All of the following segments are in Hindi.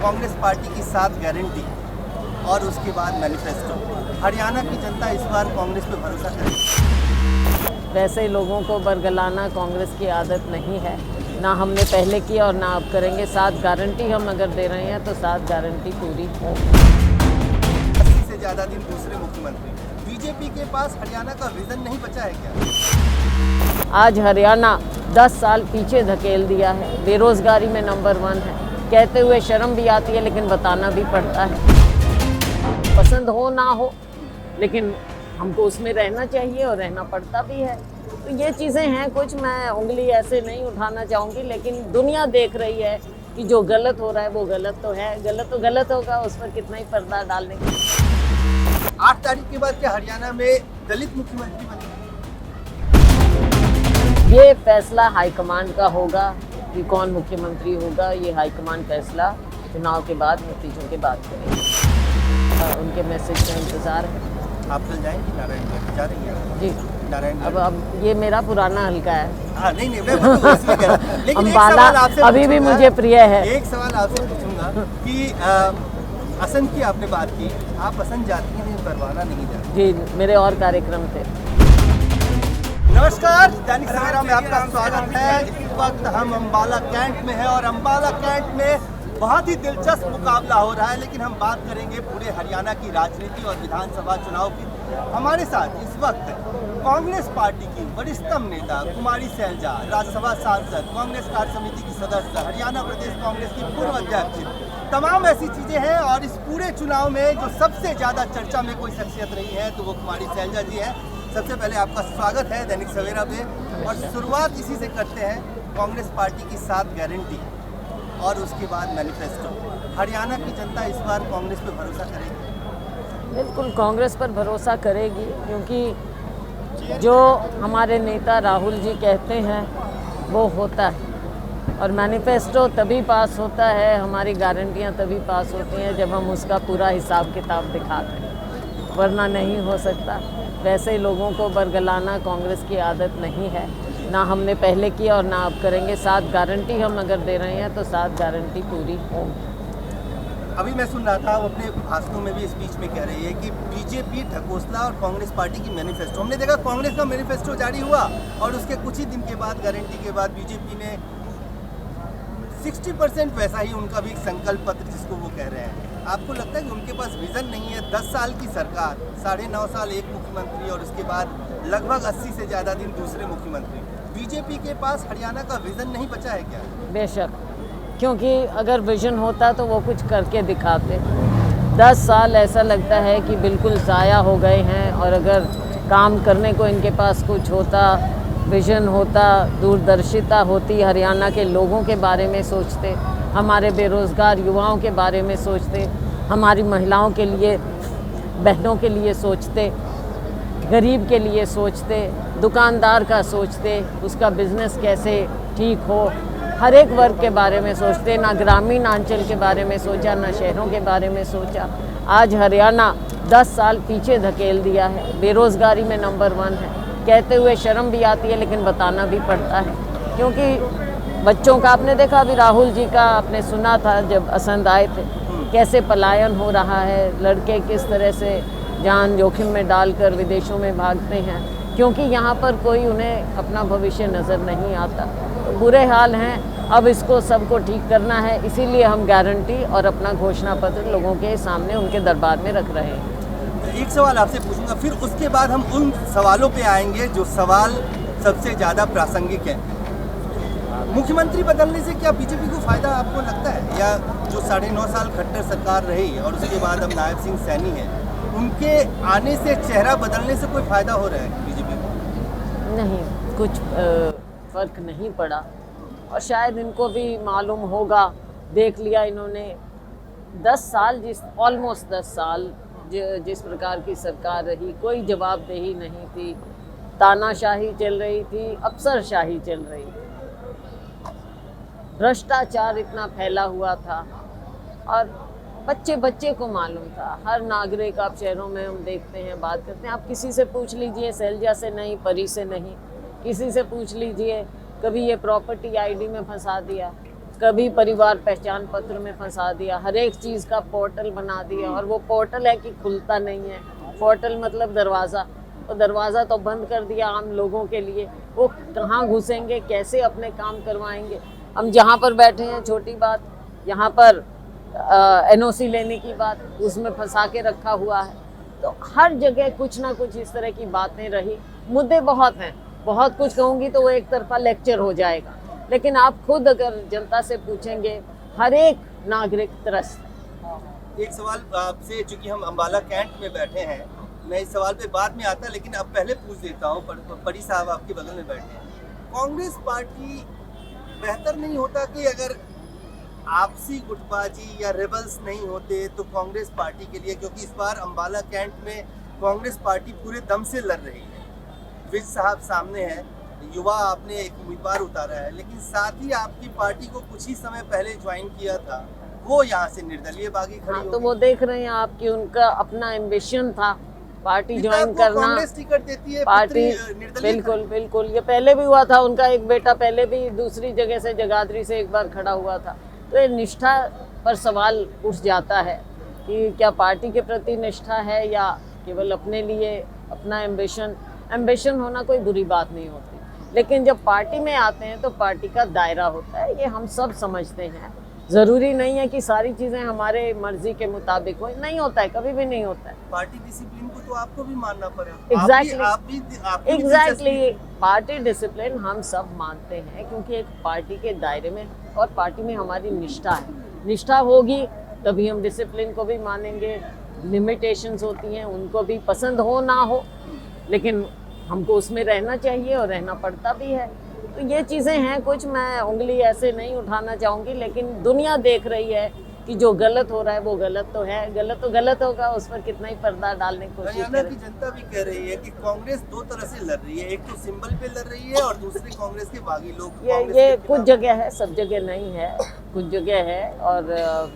कांग्रेस पार्टी की 7 गारंटी और उसके बाद मैनिफेस्टो। हरियाणा की जनता इस बार कांग्रेस पे भरोसा करेगी। वैसे लोगों को बरगलाना कांग्रेस की आदत नहीं है, ना हमने पहले की और ना अब करेंगे। 7 गारंटी हम अगर दे रहे हैं तो 7 गारंटी पूरी हो। 80 से ज़्यादा दिन दूसरे मुख्यमंत्री। बीजेपी के पास हरियाणा का विजन नहीं बचा है क्या? आज हरियाणा 10 साल पीछे धकेल दिया है, बेरोजगारी में नंबर 1 है। कहते हुए शर्म भी आती है, लेकिन बताना भी पड़ता है। पसंद हो ना हो, लेकिन हमको उसमें रहना चाहिए और रहना पड़ता भी है। तो ये चीज़ें हैं कुछ, मैं उंगली ऐसे नहीं उठाना चाहूँगी, लेकिन दुनिया देख रही है कि जो गलत हो रहा है वो गलत तो है, गलत तो गलत होगा, उस पर कितना ही पर्दा डालने का। 8 तारीख के बाद क्या हरियाणा में दलित मुख्यमंत्री बनेंगे? ये फैसला हाईकमान का होगा कि कौन मुख्यमंत्री होगा। ये हाईकमान फैसला चुनाव के बाद, नतीजों के बाद करेंगे। उनके मैसेज का इंतज़ार है। आप चल जाएंगी नारायणगढ़? जा रही हैं? जी, नारायणगढ़। अब ये मेरा पुराना हल्का है। हाँ, नहीं मैं मतलब इसलिए कह रहा हूं। लेकिन एक अम्बाला सवाल आपसे अभी भी पूछूंगा। मुझे प्रिय है। एक सवाल आपसे पूछूंगा कि असम की आपने बात की, आप असम जाती हैं लेकिन परवाना नहीं जाती। जी, मेरे और कार्यक्रम थे। नमस्कार, दैनिक सवेरा में आपका स्वागत है। इस वक्त हम अम्बाला कैंट में हैं और अम्बाला कैंट में बहुत ही दिलचस्प मुकाबला हो रहा है, लेकिन हम बात करेंगे पूरे हरियाणा की राजनीति और विधानसभा चुनाव की। हमारे साथ इस वक्त कांग्रेस पार्टी की वरिष्ठतम नेता कुमारी सैलजा, राज्यसभा सांसद, कांग्रेस कार्य समिति की सदस्य, हरियाणा प्रदेश कांग्रेस की पूर्व अध्यक्ष, तमाम ऐसी चीजें हैं। और इस पूरे चुनाव में जो सबसे ज्यादा चर्चा में कोई शख्सियत रही है तो वो कुमारी सैलजा जी है। सबसे पहले आपका स्वागत है दैनिक सवेरा पे और शुरुआत इसी से करते हैं। कांग्रेस पार्टी की 7 गारंटी और उसके बाद मैनिफेस्टो। हरियाणा की जनता इस बार कांग्रेस पे भरोसा करेगी? बिल्कुल कांग्रेस पर भरोसा करेगी, क्योंकि जो हमारे नेता राहुल जी कहते हैं वो होता है। और मैनिफेस्टो तभी पास होता है, हमारी गारंटियां तभी पास होती हैं जब हम उसका पूरा हिसाब किताब दिखाते हैं, वरना नहीं हो सकता। वैसे लोगों को बरगलाना कांग्रेस की आदत नहीं है, ना हमने पहले की और ना अब करेंगे। 7 गारंटी हम अगर दे रहे हैं तो 7 गारंटी पूरी होंगी। अभी मैं सुन रहा था, वो अपने भाषणों में भी स्पीच में कह रही है कि बीजेपी ढकोसला और कांग्रेस पार्टी की मैनिफेस्टो। हमने देखा कांग्रेस का मैनिफेस्टो जारी हुआ और उसके कुछ ही दिन के बाद, गारंटी के बाद, बीजेपी ने 60% वैसा ही उनका भी संकल्प पत्र जिसको वो कह रहे हैं। आपको लगता है कि उनके पास विजन नहीं है? 10 साल की सरकार, 9.5 साल एक मुख्यमंत्री और उसके बाद लगभग 80 से ज़्यादा दिन दूसरे मुख्यमंत्री। बीजेपी के पास हरियाणा का विजन नहीं बचा है क्या? बेशक, क्योंकि अगर विजन होता तो वो कुछ करके दिखाते। 10 साल ऐसा लगता है कि बिल्कुल ज़ाया हो गए हैं। और अगर काम करने को इनके पास कुछ होता, विजन होता, दूरदर्शिता होती, हरियाणा के लोगों के बारे में सोचते, हमारे बेरोज़गार युवाओं के बारे में सोचते, हमारी महिलाओं के लिए, बहनों के लिए सोचते, गरीब के लिए सोचते, दुकानदार का सोचते, उसका बिजनेस कैसे ठीक हो, हर एक वर्ग के बारे में सोचते। ना ग्रामीण अंचल के बारे में सोचा, ना शहरों के बारे में सोचा। आज हरियाणा 10 साल पीछे धकेल दिया है, बेरोज़गारी में नंबर 1 है। कहते हुए शर्म भी आती है, लेकिन बताना भी पड़ता है, क्योंकि बच्चों का आपने देखा, अभी राहुल जी का आपने सुना था जब असंध आए थे, कैसे पलायन हो रहा है। लड़के किस तरह से जान जोखिम में डालकर विदेशों में भागते हैं, क्योंकि यहाँ पर कोई उन्हें अपना भविष्य नज़र नहीं आता। तो बुरे हाल हैं। अब इसको सबको ठीक करना है, इसीलिए हम गारंटी और अपना घोषणा पत्र लोगों के सामने, उनके दरबार में रख रहे हैं। एक सवाल आपसे पूछूंगा, फिर उसके बाद हम उन सवालों पे आएंगे जो सवाल सबसे ज़्यादा प्रासंगिक है। मुख्यमंत्री बदलने से क्या बीजेपी को फायदा आपको लगता है, या जो 9.5 साल खट्टर सरकार रही और उसके बाद अब नायब सिंह सैनी है, उनके आने से, चेहरा बदलने से कोई फायदा हो रहा है बीजेपी को? नहीं, कुछ फ़र्क नहीं पड़ा। और शायद इनको भी मालूम होगा, देख लिया इन्होंने 10 साल, ऑलमोस्ट 10 साल जिस प्रकार की सरकार रही, कोई जवाबदेही नहीं थी, तानाशाही चल रही थी, अफसरशाही चल रही थी, भ्रष्टाचार इतना फैला हुआ था। और बच्चे बच्चे को मालूम था, हर नागरिक, आप शहरों में हम देखते हैं, बात करते हैं, आप किसी से पूछ लीजिए, सैलजा से नहीं, परी से नहीं, किसी से पूछ लीजिए, कभी ये प्रॉपर्टी आईडी में फंसा दिया, कभी परिवार पहचान पत्र में फंसा दिया, हर एक चीज़ का पोर्टल बना दिया। और वो पोर्टल है कि खुलता नहीं है, पोर्टल मतलब दरवाज़ा, तो दरवाज़ा तो बंद कर दिया आम लोगों के लिए। वो कहाँ घुसेंगे, कैसे अपने काम करवाएंगे। हम जहाँ पर बैठे हैं, छोटी बात, यहाँ पर NOC लेने की बात, उसमें फंसा के रखा हुआ है। तो हर जगह कुछ ना कुछ इस तरह की बातें रही। मुद्दे बहुत हैं, बहुत कुछ कहूँगी तो वो एक तरफा लेक्चर हो जाएगा, लेकिन आप खुद अगर जनता से पूछेंगे, हर एक नागरिक त्रस्त। एक सवाल आपसे, चूंकि हम अम्बाला कैंट में बैठे हैं, मैं इस सवाल पे बाद में आता, लेकिन अब पहले पूछ देता हूँ। परी साहब आपके बगल में बैठे हैं, कांग्रेस पार्टी बेहतर नहीं होता कि अगर आपसी गुटबाजी या रेबल्स नहीं होते तो कांग्रेस पार्टी के लिए, क्योंकि इस बार अम्बाला कैंट में कांग्रेस पार्टी पूरे दम से लड़ रही है। विज साहब सामने है, युवा आपने एक उम्मीदवार उतारा है, लेकिन साथ ही आपकी पार्टी को कुछ ही समय पहले ज्वाइन किया था, वो यहाँ से निर्दलीय बागी खड़ी हो तो गई। वो देख रहे हैं आप कि उनका अपना एम्बिशन था पार्टी ज्वाइन आपको करना, कांग्रेस टिकट देती है, पार्टी पुत्री निर्दलीय बिल्कुल खड़ी। बिल्कुल। ये पहले भी हुआ था, उनका एक बेटा पहले भी दूसरी जगह से, जगाधरी से एक बार खड़ा हुआ था। तो ये निष्ठा पर सवाल उठ जाता है कि क्या पार्टी के प्रति निष्ठा है या केवल अपने लिए अपना एम्बिशन होना कोई बुरी बात नहीं होती, लेकिन जब पार्टी में आते हैं तो पार्टी का दायरा होता है, ये हम सब समझते हैं। ज़रूरी नहीं है कि सारी चीज़ें हमारे मर्जी के मुताबिक हो, नहीं होता है, कभी भी नहीं होता है। पार्टी डिसिप्लिन को तो आपको भी मानना पड़ेगा। एग्जैक्टली पार्टी डिसिप्लिन हम सब मानते हैं, क्योंकि एक पार्टी के दायरे में और पार्टी में हमारी निष्ठा है। निष्ठा होगी तभी हम डिसिप्लिन को भी मानेंगे। लिमिटेशंस होती हैं, उनको भी पसंद हो ना हो, लेकिन हमको उसमें रहना चाहिए और रहना पड़ता भी है। तो ये चीज़ें हैं कुछ, मैं उंगली ऐसे नहीं उठाना चाहूँगी, लेकिन दुनिया देख रही है कि जो गलत हो रहा है वो गलत तो है, गलत तो गलत होगा, उस पर कितना ही पर्दा डालने की कोशिश हरियाणा करें। की जनता भी कह रही है कि कांग्रेस दो तरह से लड़ रही है, एक तो सिंबल पे लड़ रही है और दूसरे कांग्रेस के बागी लोग ये कुछ जगह है, सब जगह नहीं है, कुछ जगह है। और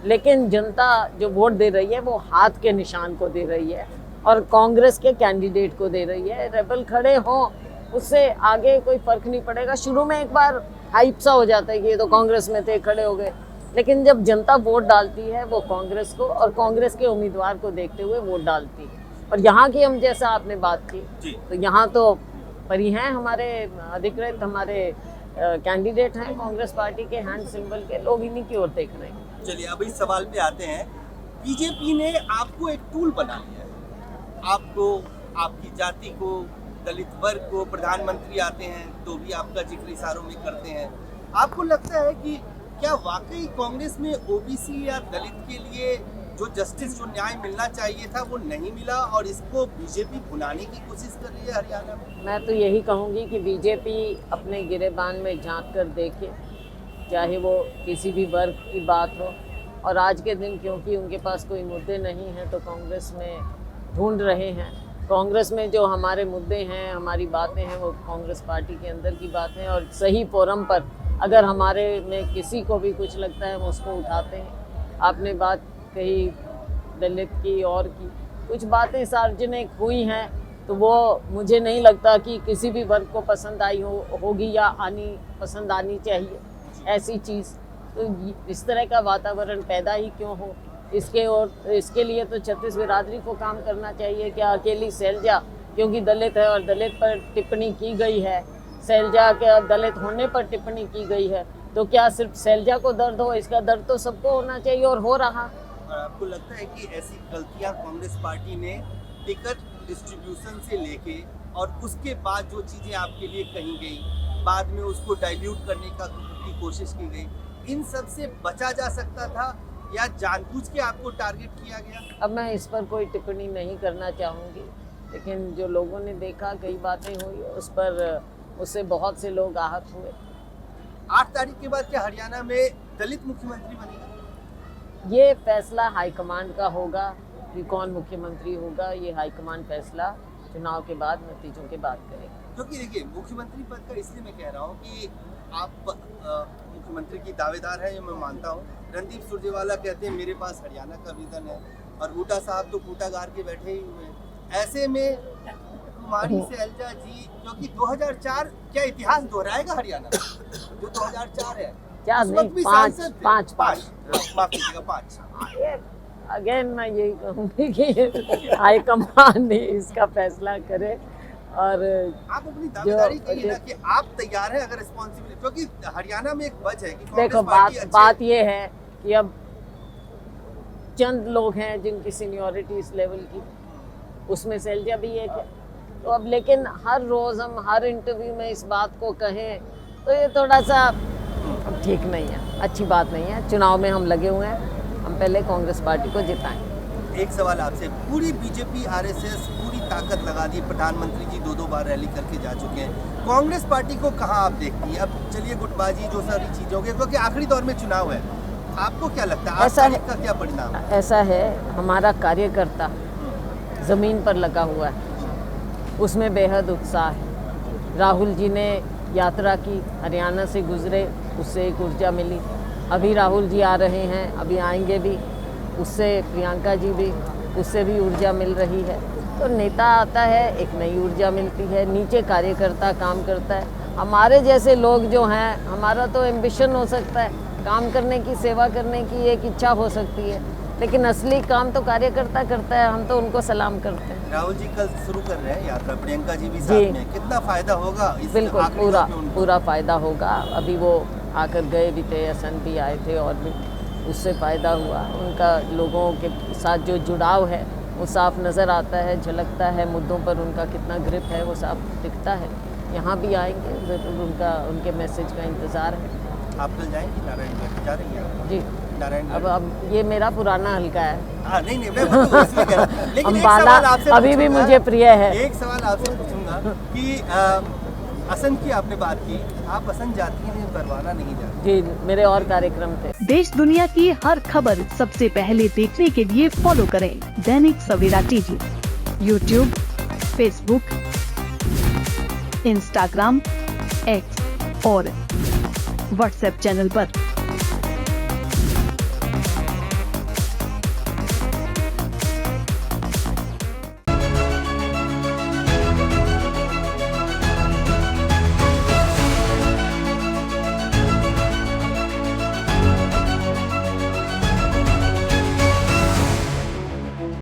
लेकिन जनता जो वोट दे रही है वो हाथ के निशान को दे रही है और कांग्रेस के कैंडिडेट को दे रही है। रेबल खड़े हों, उससे आगे कोई फर्क नहीं पड़ेगा। शुरू में एक बार हाइप सा हो जाता है कि ये तो कांग्रेस में थे, खड़े हो गए, लेकिन जब जनता वोट डालती है वो कांग्रेस को और कांग्रेस के उम्मीदवार को देखते हुए वोट डालती है। और यहाँ की हम, जैसा आपने बात की, तो यहाँ तो परी हैं हमारे अधिकृत, हमारे कैंडिडेट हैं कांग्रेस पार्टी के, हैंड सिंबल के, लोग इन्हीं की ओर देख रहे हैं। चलिए अब इस सवाल पे आते हैं। बीजेपी ने आपको एक टूल बना लिया है, आपको, आपकी जाति को, दलित वर्ग को, प्रधानमंत्री आते हैं तो भी आपका जिक्र इशारों में करते हैं। आपको लगता है कि क्या वाकई कांग्रेस में ओबीसी या दलित के लिए जो जस्टिस, जो न्याय मिलना चाहिए था वो नहीं मिला और इसको बीजेपी भुनाने की कोशिश कर रही है हरियाणा में? मैं तो यही कहूँगी कि बीजेपी अपने गिरेबान में झांक कर देखे, चाहे वो किसी भी वर्ग की बात हो। और आज के दिन क्योंकि उनके पास कोई मुद्दे नहीं हैं तो कांग्रेस में ढूंढ रहे हैं। कांग्रेस में जो हमारे मुद्दे हैं, हमारी बातें हैं, वो कांग्रेस पार्टी के अंदर की बातें, और सही फोरम पर अगर हमारे में किसी को भी कुछ लगता है हम उसको उठाते हैं। आपने बात कही दलित की और की, कुछ बातें सार्वजनिक हुई हैं तो वो मुझे नहीं लगता कि किसी भी वर्ग को पसंद आई होगी या पसंद आनी चाहिए ऐसी चीज़। तो इस तरह का वातावरण पैदा ही क्यों हो, इसके लिए तो छत्तीस बिरादरी को काम करना चाहिए। क्या अकेली शैलजा क्योंकि दलित है और दलित पर टिप्पणी की गई है, शैलजा के दलित होने पर टिप्पणी की गई है, तो क्या सिर्फ शैलजा को दर्द हो? इसका दर्द तो सबको होना चाहिए और हो रहा। और आपको लगता है कि ऐसी गलतियां कांग्रेस पार्टी ने टिकट डिस्ट्रीब्यूशन से लेके और उसके बाद जो चीज़ें आपके लिए कही गई, बाद में उसको डाइल्यूट करने की कोशिश की गई, इन सब से बचा जा सकता था या जानबूझ के आपको टारगेट किया गया? अब मैं इस पर कोई टिप्पणी नहीं करना चाहूँगी, लेकिन जो लोगों ने देखा, कई बातें हुई, उस पर उससे बहुत से लोग आहत हुए। 8 तारीख के बाद क्या हरियाणा में दलित मुख्यमंत्री बनेगा? ये फैसला हाईकमान का होगा कि कौन मुख्यमंत्री होगा। ये हाईकमान फैसला चुनाव के बाद, नतीजों के बाद करेगा। क्योंकि देखिए, मुख्यमंत्री पद का इसलिए मैं कह रहा हूँ कि आप मुख्यमंत्री की दावेदार है, ये मैं मानता हूँ। रणदीप सुरजेवाला कहते हैं मेरे पास हरियाणा का विजन है, और बूटा साहब तो कूटागार के बैठे ही हुए हैं। ऐसे में कुमारी शैलजा जी, क्योंकि 2004 क्या इतिहास दोहराएगा हरियाणा जो 2004 है, चार उस नहीं, वक्त भी पाँच, सांसद थे। पाँच, माफ कीजिएगा, 5। अगेन मैं यही कहूँगी कि हाईकमान ही इसका फैसला करे। और आप अपनी दावेदारी कहिए ना कि आप तैयार हैं अगर रिस्पॉन्सिबिलिटी, क्योंकि हरियाणा में एक बज है कि कांग्रेस देखो पार्टी बात ये है कि अब चंद लोग हैं जिनकी सीनियरिटी इस लेवल की, उसमें शैलजा भी एक है। तो अब लेकिन हर रोज़ हम हर इंटरव्यू में इस बात को कहें तो ये थोड़ा सा ठीक नहीं है, अच्छी बात नहीं है। चुनाव में हम लगे हुए हैं, हम पहले कांग्रेस पार्टी को जिताएं। एक सवाल आपसे, पूरी बीजेपी आरएसएस पूरी ताकत लगा दी, प्रधानमंत्री जी 2-2 बार रैली करके जा चुके हैं, कांग्रेस पार्टी को कहाँ आप देखती हैं? अब चलिए गुटबाजी जो सारी चीज़ों के, क्योंकि आखिरी दौर में चुनाव है, आपको क्या लगता है ऐसा 8 तारीख का क्या परिणाम है? ऐसा है, हमारा कार्यकर्ता ज़मीन पर लगा हुआ है, उसमें बेहद उत्साह है। राहुल जी ने यात्रा की, हरियाणा से गुजरे, उससे एक ऊर्जा मिली। अभी राहुल जी आ रहे हैं, अभी आएंगे भी, उससे प्रियंका जी भी, उससे भी ऊर्जा मिल रही है। तो नेता आता है, एक नई ऊर्जा मिलती है, नीचे कार्यकर्ता काम करता है। हमारे जैसे लोग जो हैं, हमारा तो एम्बिशन हो सकता है, काम करने की, सेवा करने की एक इच्छा हो सकती है, लेकिन असली काम तो कार्यकर्ता करता है, हम तो उनको सलाम करते हैं। राहुल जी कल शुरू कर रहे हैं यात्रा, प्रियंका जी भी साथ में, कितना फायदा होगा इस बिल्कुल आखिरी पूरा दौर में उनको? पूरा फ़ायदा होगा। अभी वो आकर गए भी थे, हसन भी आए थे, और भी उससे फ़ायदा हुआ। उनका लोगों के साथ जो जुड़ाव है वो साफ नज़र आता है, झलकता है, मुद्दों पर उनका कितना ग्रिप है वो साफ दिखता है। यहाँ भी आएंगे, ज़रूर उनके मैसेज का इंतज़ार है। आप कल जाएंगी नारायणगढ़? जा रही हैं जी, नारायणगढ़? अब ये मेरा पुराना हल्का है, हाँ, नहीं मैं मतलब इसलिए कह रहा हूं। लेकिन एक अम्बाला सवाल आपसे अभी भी पूछूंगा, मुझे प्रिय है। एक सवाल आपसे पूछूंगा कि असम की आपने बात की, आप असम जाती हैं, परवाना नहीं जाती। जी, मेरे और कार्यक्रम थे। देश दुनिया की हर खबर सबसे पहले देखने के लिए फॉलो करें Dainik Savera TV, YouTube, Facebook, Instagram, X और व्हाट्सएप चैनल पर।